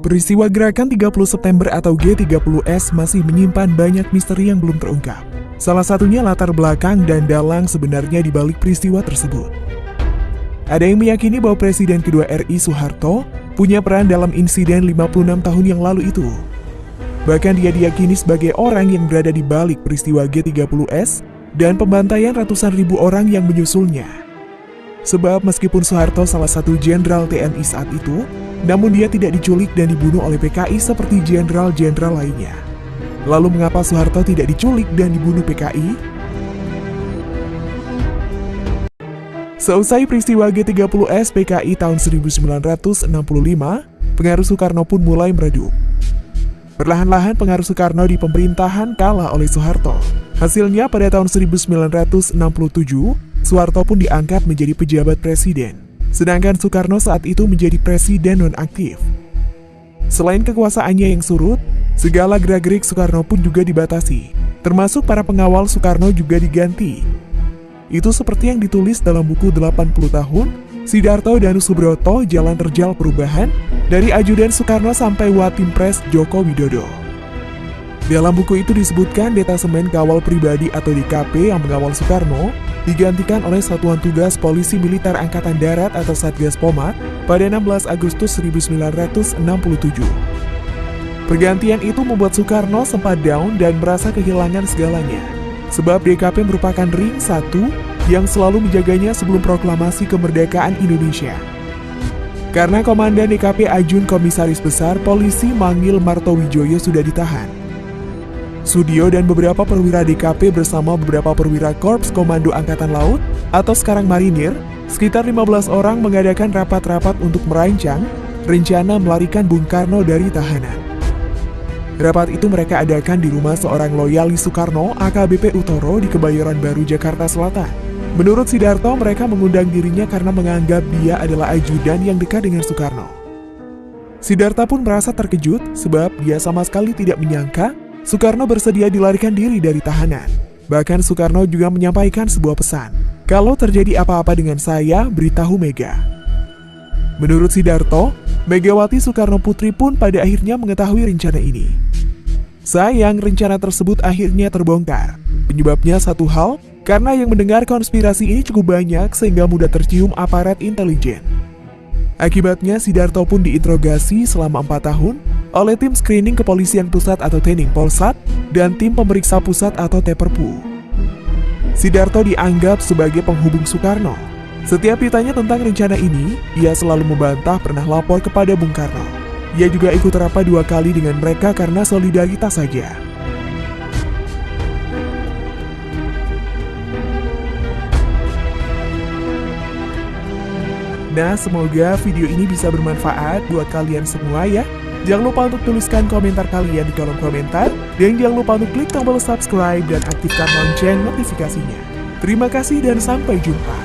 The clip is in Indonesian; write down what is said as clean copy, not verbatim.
Peristiwa gerakan 30 September atau G30S masih menyimpan banyak misteri yang belum terungkap. Salah satunya latar belakang dan dalang sebenarnya di balik peristiwa tersebut. Ada yang meyakini bahwa Presiden kedua RI Soeharto punya peran dalam insiden 56 tahun yang lalu itu. Bahkan dia diyakini sebagai orang yang berada di balik peristiwa G30S dan pembantaian ratusan ribu orang yang menyusulnya. Sebab meskipun Soeharto salah satu jenderal TNI saat itu, namun dia tidak diculik dan dibunuh oleh PKI seperti jenderal-jenderal lainnya. Lalu mengapa Soeharto tidak diculik dan dibunuh PKI? Seusai peristiwa G30S PKI tahun 1965, pengaruh Soekarno pun mulai meredup. Perlahan-lahan pengaruh Soekarno di pemerintahan kalah oleh Soeharto. Hasilnya pada tahun 1967, Soeharto pun diangkat menjadi pejabat presiden, sedangkan Soekarno saat itu menjadi presiden nonaktif. Selain kekuasaannya yang surut, segala gerak-gerik Soekarno pun juga dibatasi, termasuk para pengawal Soekarno juga diganti. Itu seperti yang ditulis dalam buku 80 tahun, Sidarto dan Subroto Jalan Terjal Perubahan, dari ajudan Soekarno sampai Watimpres Joko Widodo. Dalam buku itu disebutkan detasemen kawal pribadi atau DKP yang mengawal Soekarno digantikan oleh Satuan Tugas Polisi Militer Angkatan Darat atau Satgas Pomat pada 16 Agustus 1967. Pergantian itu membuat Soekarno sempat down dan merasa kehilangan segalanya, sebab DKP merupakan ring satu yang selalu menjaganya sebelum proklamasi kemerdekaan Indonesia. Karena Komandan DKP Ajun Komisaris Besar Polisi Mangil Martowijoyo sudah ditahan, Sudio dan beberapa perwira DKP bersama beberapa perwira Korps Komando Angkatan Laut atau sekarang Marinir, sekitar 15 orang mengadakan rapat-rapat untuk merancang rencana melarikan Bung Karno dari tahanan. Rapat itu mereka adakan di rumah seorang loyalis Soekarno, AKBP Utoro di Kebayoran Baru, Jakarta Selatan. Menurut Sidarto, mereka mengundang dirinya karena menganggap dia adalah ajudan yang dekat dengan Soekarno. Sidarto pun merasa terkejut sebab dia sama sekali tidak menyangka Soekarno bersedia dilarikan diri dari tahanan. Bahkan Soekarno juga menyampaikan sebuah pesan, "Kalau terjadi apa-apa dengan saya, beritahu Mega." Menurut Sidarto, Megawati Soekarno Putri pun pada akhirnya mengetahui rencana ini. Sayang, rencana tersebut akhirnya terbongkar. Penyebabnya satu hal, karena yang mendengar konspirasi ini cukup banyak sehingga mudah tercium aparat intelijen. Akibatnya Sidarto pun diinterogasi selama 4 tahun oleh tim screening Kepolisian Pusat atau Tening Polsat dan tim pemeriksa pusat atau Teperpu. Sidarto dianggap sebagai penghubung Soekarno. Setiap ditanya tentang rencana ini, ia selalu membantah pernah lapor kepada Bung Karno. Ia juga ikut rapat 2 kali dengan mereka karena solidaritas saja. Nah, semoga video ini bisa bermanfaat buat kalian semua ya. Jangan lupa untuk tuliskan komentar kalian di kolom komentar. Dan jangan lupa untuk klik tombol subscribe dan aktifkan lonceng notifikasinya. Terima kasih dan sampai jumpa.